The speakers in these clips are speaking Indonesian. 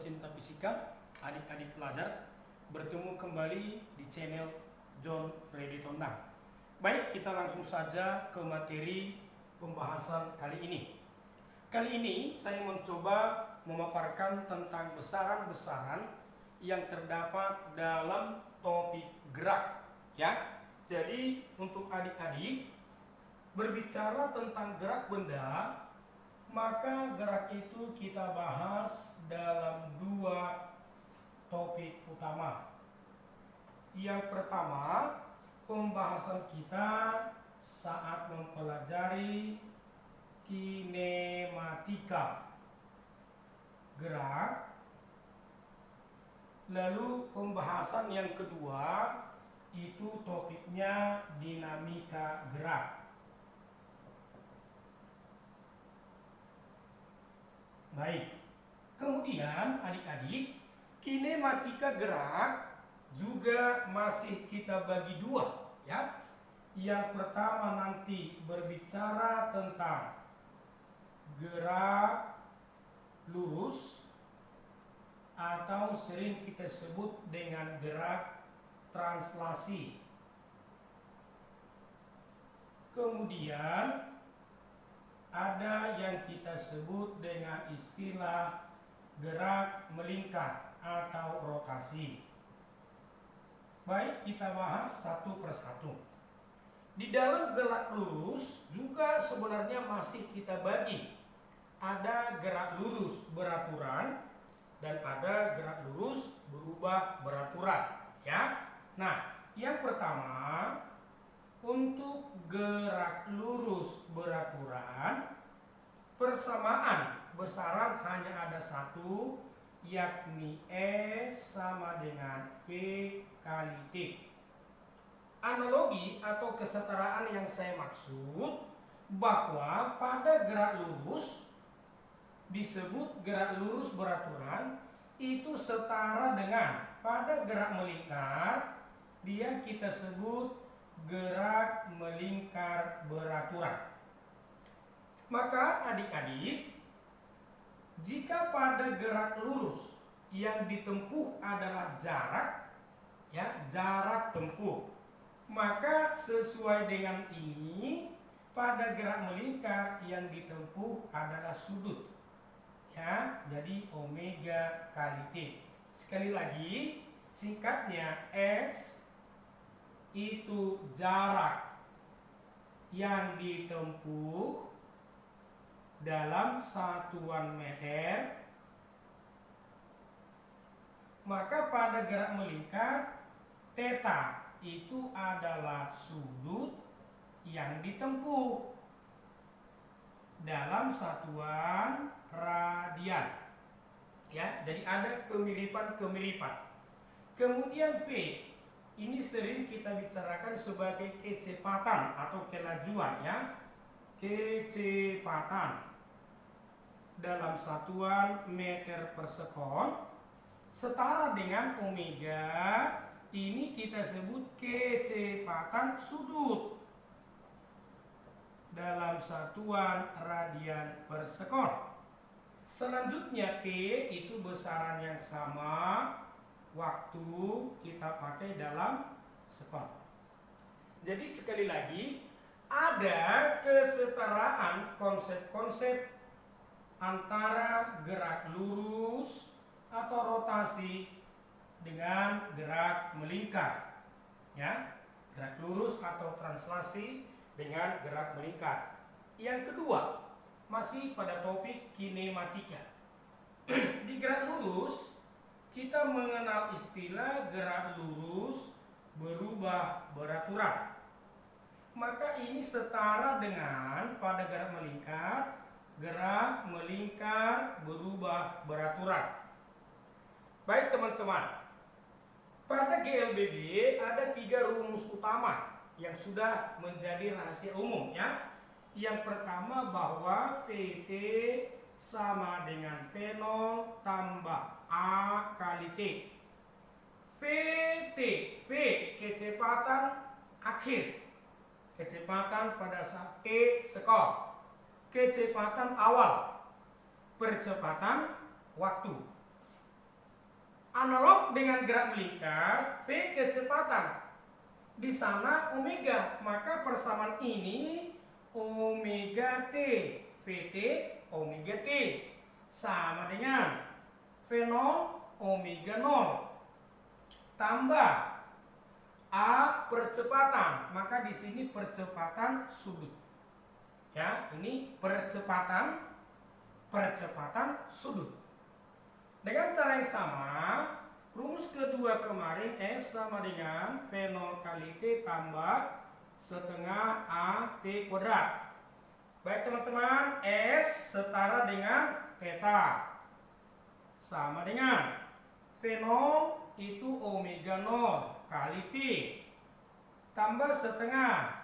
pecinta fisika, adik-adik pelajar, bertemu kembali di channel John Freddy Tondang. Baik, kita langsung saja ke materi pembahasan kali ini. Kali ini saya mencoba memaparkan tentang besaran-besaran yang terdapat dalam topik gerak, ya. Jadi untuk adik-adik berbicara tentang gerak benda, maka gerak itu kita bahas dalam dua topik utama. Yang pertama, pembahasan kita saat mempelajari kinematika gerak. Lalu pembahasan yang kedua itu topiknya dinamika gerak. Baik, kemudian adik-adik, kinematika gerak juga masih kita bagi dua, ya. Yang pertama nanti berbicara tentang gerak lurus atau sering kita sebut dengan gerak translasi. Kemudian ada yang kita sebut dengan istilah gerak melingkar atau rotasi. Baik, kita bahas satu persatu. Di dalam gerak lurus juga sebenarnya masih kita bagi. Ada gerak lurus beraturan dan ada gerak lurus berubah beraturan, ya. Nah, yang pertama, untuk gerak lurus beraturan, persamaan besaran hanya ada satu, yakni E sama dengan V kali T. Analogi atau kesetaraan yang saya maksud bahwa pada gerak lurus disebut gerak lurus beraturan itu setara dengan pada gerak melingkar, dia kita sebut gerak melingkar beraturan. Maka adik-adik, jika pada gerak lurus yang ditempuh adalah jarak, ya, jarak tempuh, maka sesuai dengan ini pada gerak melingkar yang ditempuh adalah sudut, ya. Jadi omega kali T. Sekali lagi, singkatnya S itu jarak yang ditempuh dalam satuan meter, maka pada gerak melingkar theta itu adalah sudut yang ditempuh dalam satuan radian, ya. Jadi ada kemiripan-kemiripan. Kemudian V ini sering kita bicarakan sebagai kecepatan atau kelajuan, ya. Kecepatan dalam satuan meter per sekon setara dengan omega, ini kita sebut kecepatan sudut dalam satuan radian per sekon. Selanjutnya T itu besaran yang sama, waktu kita pakai dalam sekon. Jadi sekali lagi, ada kesetaraan konsep-konsep antara gerak lurus atau rotasi dengan gerak melingkar, ya. Gerak lurus atau translasi dengan gerak melingkar. Yang kedua, masih pada topik kinematika. Di gerak lurus kita mengenal istilah gerak lurus berubah beraturan. Maka ini setara dengan pada gerak melingkar berubah beraturan. Baik teman-teman, pada GLBB ada 3 rumus utama yang sudah menjadi rahasia umum, ya. Yang pertama bahwa VT sama dengan V0 tambah A kali T. VT, V kecepatan akhir, kecepatan pada saat T sekon, kecepatan awal, percepatan waktu. Analog dengan gerak melingkar, V kecepatan. Di sana omega, maka persamaan ini omega T, Vt omega T sama dengan V0 omega 0 tambah A percepatan, maka di sini percepatan sudut. Ya, ini percepatan sudut. Dengan cara yang sama, rumus kedua kemarin S sama dengan V0 kali T tambah setengah A T kuadrat. Baik teman-teman, S setara dengan theta sama dengan V0 itu omega 0 kali T tambah setengah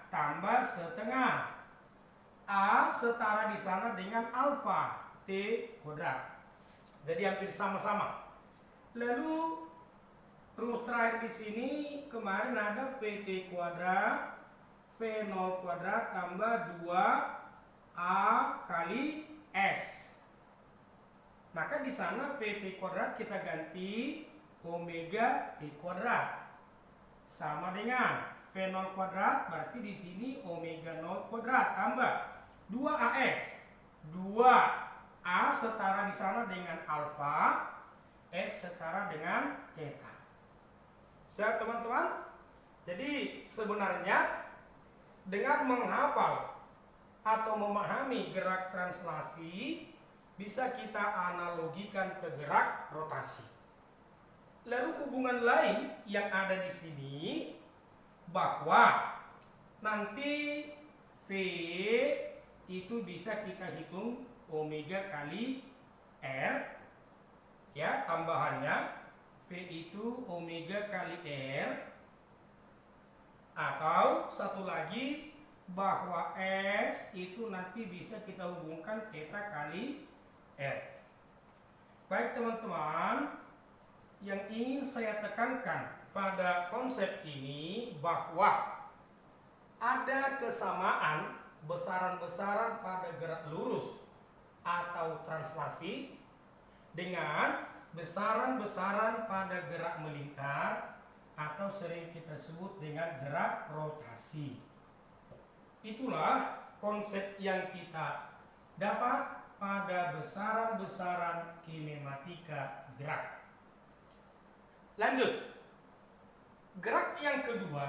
A setara di sana dengan alfa T kuadrat. Jadi hampir sama-sama. Lalu rumus terakhir di sini kemarin ada Vt kuadrat V0 kuadrat tambah 2A kali S. Maka di sana Vt kuadrat kita ganti omega T kuadrat sama dengan V0 kuadrat, berarti di sini omega 0 kuadrat tambah 2AS. 2A setara di sana dengan alfa, S setara dengan theta. Siap teman-teman? Jadi sebenarnya dengan menghafal atau memahami gerak translasi bisa kita analogikan ke gerak rotasi. Lalu hubungan lain yang ada di sini bahwa nanti V itu bisa kita hitung omega kali R, ya, tambahannya V itu omega kali R, atau satu lagi bahwa S itu nanti bisa kita hubungkan theta kali R. Baik teman-teman, yang ingin saya tekankan pada konsep ini bahwa ada kesamaan besaran-besaran pada gerak lurus atau translasi dengan besaran-besaran pada gerak melingkar atau sering kita sebut dengan gerak rotasi. Itulah konsep yang kita dapat pada besaran-besaran kinematika gerak. Lanjut. Gerak yang kedua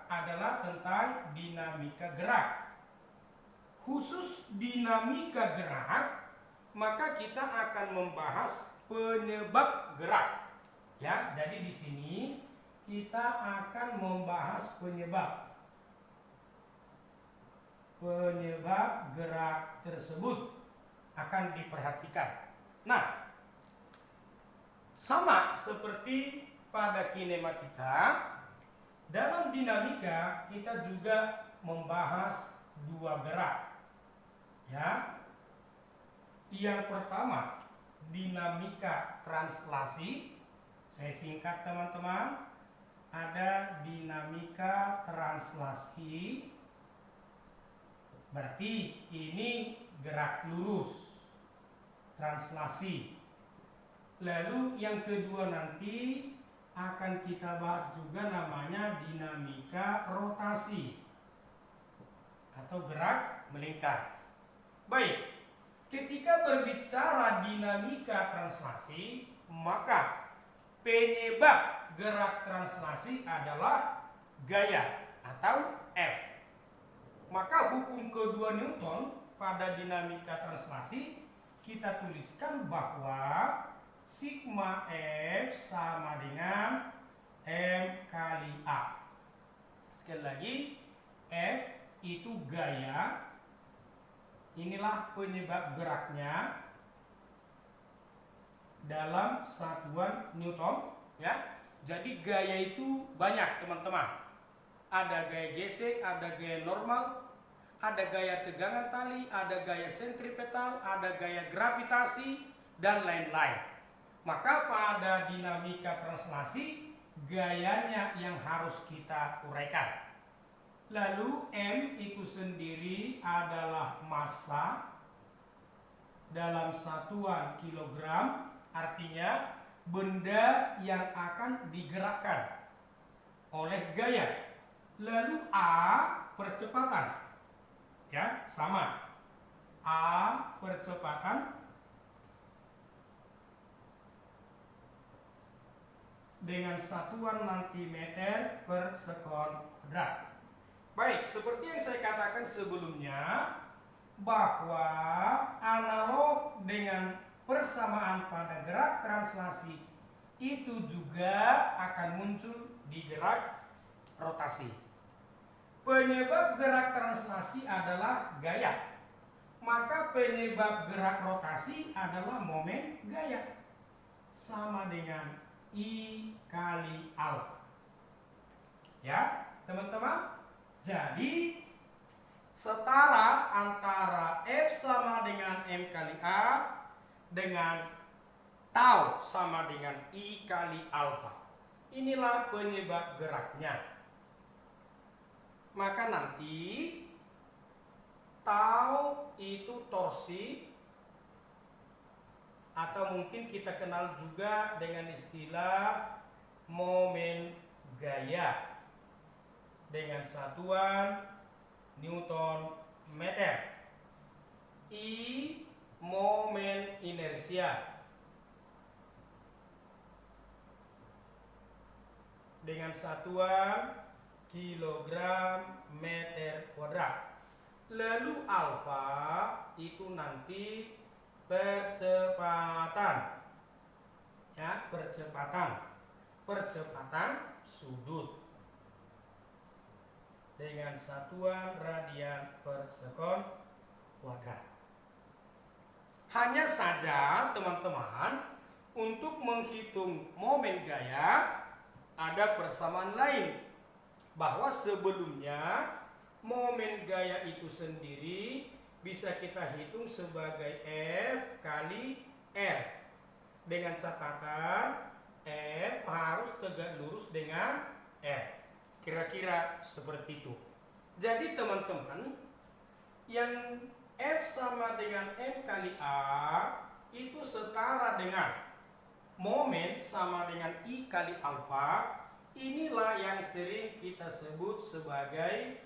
adalah tentang dinamika gerak. Khusus dinamika gerak, maka kita akan membahas penyebab gerak. Ya, jadi di sini kita akan membahas penyebab gerak tersebut akan diperhatikan. Nah, sama seperti pada kinematika, dalam dinamika kita juga membahas dua gerak. Ya. Yang pertama, dinamika translasi. Saya singkat teman-teman. Ada dinamika translasi. Berarti ini gerak lurus. Translasi. Lalu yang kedua nanti akan kita bahas juga namanya dinamika rotasi atau gerak melingkar. Baik, ketika berbicara dinamika translasi, maka penyebab gerak translasi adalah gaya atau F. Maka hukum kedua Newton pada dinamika translasi kita tuliskan bahwa sigma F sama dengan M kali A. Sekali lagi, F itu gaya. Inilah penyebab geraknya dalam satuan Newton, ya. Jadi gaya itu banyak teman-teman. Ada gaya gesek, ada gaya normal, ada gaya tegangan tali, ada gaya sentripetal, ada gaya gravitasi, dan lain-lain. Maka pada dinamika translasi, gayanya yang harus kita uraikan. Lalu M itu sendiri adalah massa dalam satuan kilogram. Artinya benda yang akan digerakkan oleh gaya. Lalu A percepatan, ya sama. A percepatan dengan satuan nanti meter per sekon kuadrat. Baik, seperti yang saya katakan sebelumnya, bahwa analog dengan persamaan pada gerak translasi itu juga akan muncul di gerak rotasi. Penyebab gerak translasi adalah gaya, maka penyebab gerak rotasi adalah momen gaya, sama dengan I kali alfa. Ya, teman-teman. Jadi setara antara F sama dengan M kali A dengan tau sama dengan I kali alfa. Inilah penyebab geraknya. Maka nanti tau itu torsi, atau mungkin kita kenal juga dengan istilah momen gaya dengan satuan Newton meter. I momen inersia dengan satuan kilogram meter kuadrat. Lalu alfa itu nanti percepatan, ya, percepatan sudut dengan satuan radian per sekon kuadrat. Hanya saja teman-teman, untuk menghitung momen gaya ada persamaan lain, bahwa sebelumnya momen gaya itu sendiri bisa kita hitung sebagai F kali R, dengan catatan F harus tegak lurus dengan R. Kira-kira seperti itu. Jadi teman-teman, yang F sama dengan M kali A itu setara dengan momen sama dengan I kali alfa. Inilah yang sering kita sebut sebagai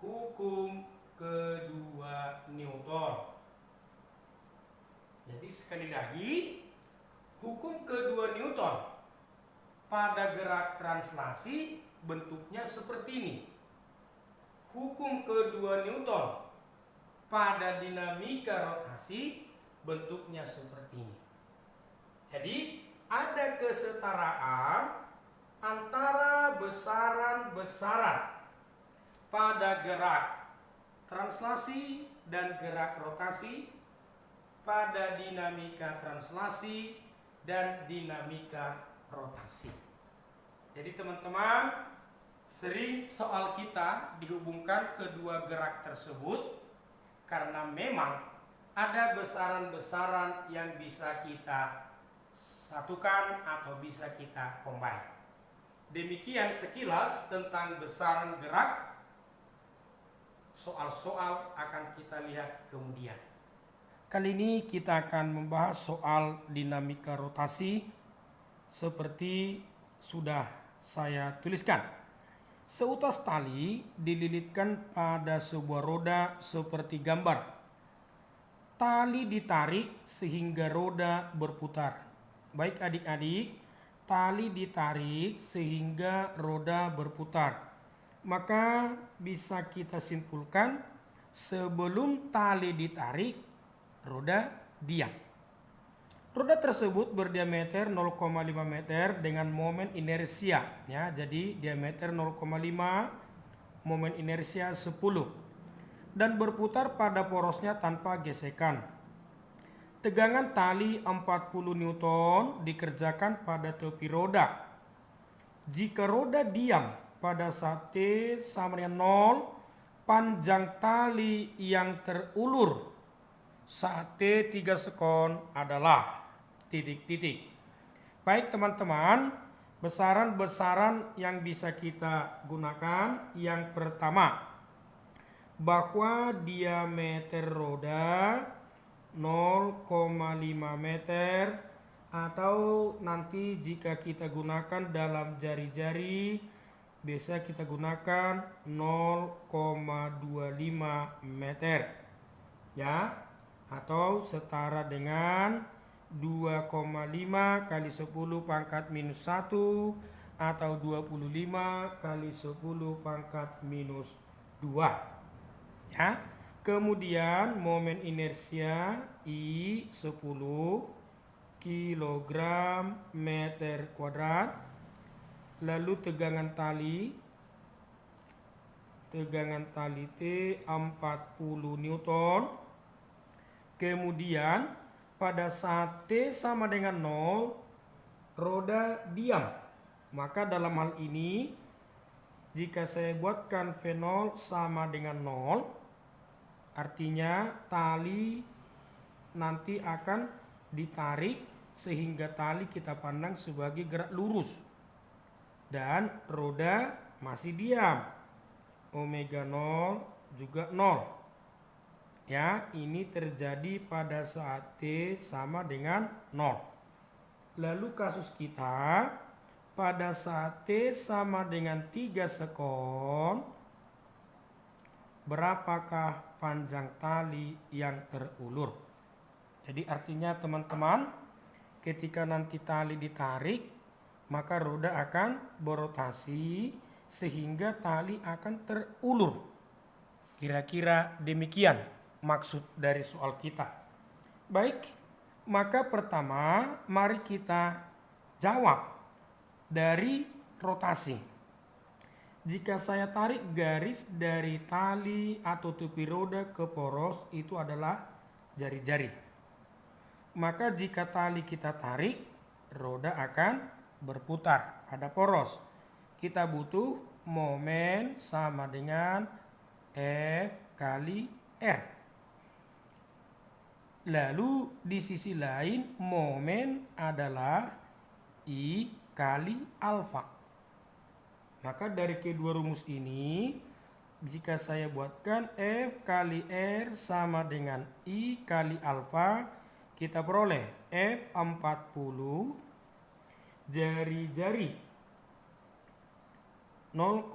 hukum kedua Newton. Jadi sekali lagi, hukum kedua Newton pada gerak translasi bentuknya seperti ini. Hukum kedua Newton pada dinamika rotasi bentuknya seperti ini. Jadi ada kesetaraan antara besaran-besaran pada gerak translasi dan gerak rotasi, pada dinamika translasi dan dinamika rotasi. Jadi teman-teman, sering soal kita dihubungkan kedua gerak tersebut karena memang ada besaran-besaran yang bisa kita satukan atau bisa kita combine. Demikian sekilas tentang besaran gerak. Soal-soal akan kita lihat kemudian. Kali ini kita akan membahas soal dinamika rotasi seperti sudah saya tuliskan. Seutas tali dililitkan pada sebuah roda seperti gambar. Tali ditarik sehingga roda berputar. Baik adik-adik, tali ditarik sehingga roda berputar. Maka bisa kita simpulkan, sebelum tali ditarik, roda diam. Roda tersebut berdiameter 0,5 meter dengan momen inersia, ya. Jadi diameter 0,5, momen inersia 10, dan berputar pada porosnya tanpa gesekan. Tegangan tali 40 Newton dikerjakan pada tepi roda. Jika roda diam pada saat T sama dengan 0, panjang tali yang terulur saat T 3 sekon adalah titik-titik. Baik teman-teman, besaran-besaran yang bisa kita gunakan. Yang pertama, bahwa diameter roda 0,5 meter atau nanti jika kita gunakan dalam jari-jari bisa kita gunakan 0,25 meter ya, atau setara dengan 2,5 kali 10 pangkat minus 1 atau 25 kali 10 pangkat minus 2 ya. Kemudian momen inersia I 10 kilogram meter kuadrat. Lalu tegangan tali T 40 Newton. Kemudian pada saat T sama dengan 0 roda diam. Maka dalam hal ini jika saya buatkan V0 sama dengan 0, artinya tali nanti akan ditarik sehingga tali kita pandang sebagai gerak lurus dan roda masih diam. Omega 0 juga 0. Ya, ini terjadi pada saat T sama dengan 0. Lalu kasus kita pada saat T sama dengan 3 sekon, berapakah panjang tali yang terulur? Jadi artinya teman-teman, ketika nanti tali ditarik, maka roda akan berotasi sehingga tali akan terulur. Kira-kira demikian maksud dari soal kita. Baik, maka pertama mari kita jawab dari rotasi. Jika saya tarik garis dari tali atau tepi roda ke poros, itu adalah jari-jari. Maka jika tali kita tarik, roda akan berputar, ada poros. Kita butuh momen sama dengan F kali R. Lalu di sisi lain momen adalah I kali alfa. Maka dari kedua rumus ini, jika saya buatkan F kali R sama dengan I kali alfa, kita peroleh F 40 jari-jari 0,5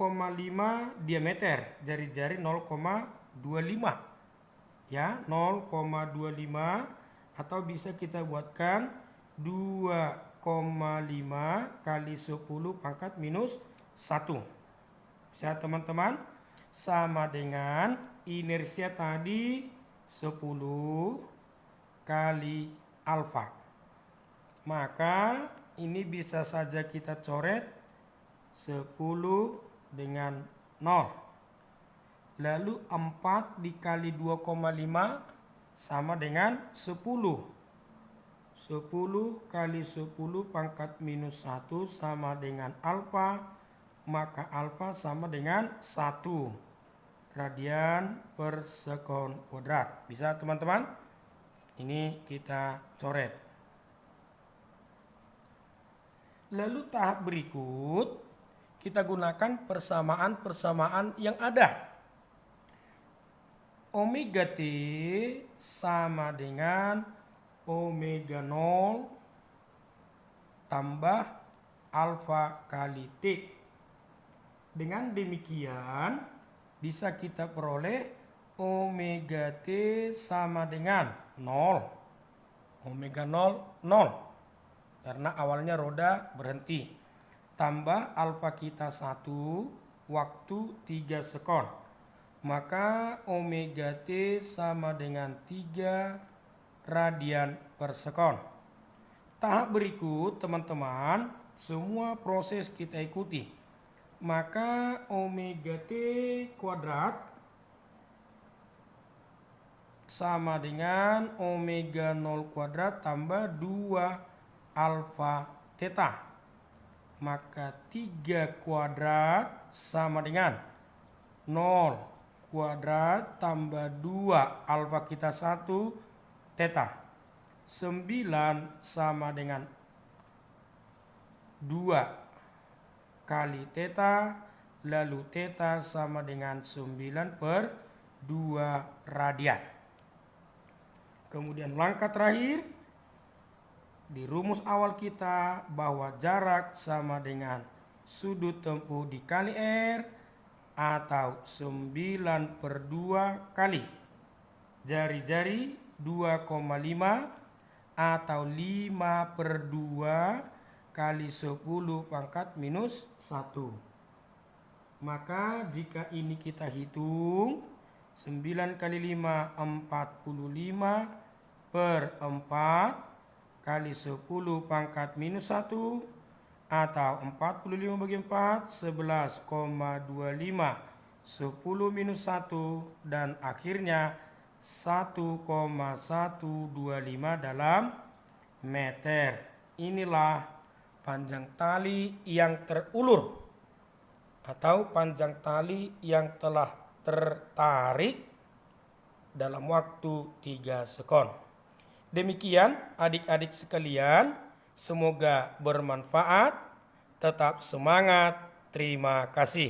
diameter, jari-jari 0,25 ya, 0,25 atau bisa kita buatkan 2,5 kali 10 pangkat minus 1. Bisa teman-teman? Sama dengan inersia tadi 10 kali alfa. Maka ini bisa saja kita coret 10 dengan 0. Lalu 4 dikali 2,5 sama dengan 10. 10 kali 10 pangkat minus 1 sama dengan alfa. Maka alfa sama dengan 1 radian per sekon kuadrat. Bisa teman-teman? Ini kita coret. Lalu tahap berikut kita gunakan persamaan-persamaan yang ada. Omega T sama dengan omega 0 tambah alfa kali T. Dengan demikian bisa kita peroleh omega T sama dengan 0. Omega 0, 0. Karena awalnya roda berhenti. Tambah alfa kita 1, waktu 3 sekon. Maka omega T sama dengan 3 radian per sekon. Tahap berikut teman-teman, semua proses kita ikuti. Maka omega T kuadrat sama dengan omega 0 kuadrat tambah 2 alfa theta. Maka 3 kuadrat sama dengan 0 kuadrat tambah 2 alfa kita 1 theta. 9 sama dengan 2 kali theta, lalu theta sama dengan 9 per 2 radian. Kemudian langkah terakhir, di rumus awal kita bahwa jarak sama dengan sudut tempuh dikali R atau 9/2 kali jari-jari 2,5 atau 5/2 kali 10 pangkat minus 1. Maka jika ini kita hitung 9 kali 5 45/4 kali 10 pangkat minus 1 atau 45 bagi 4 11,25 10 minus 1 dan akhirnya 1,125 dalam meter. Inilah panjang tali yang terulur atau panjang tali yang telah tertarik dalam waktu 3 sekon. Demikian adik-adik sekalian, semoga bermanfaat. Tetap semangat. Terima kasih.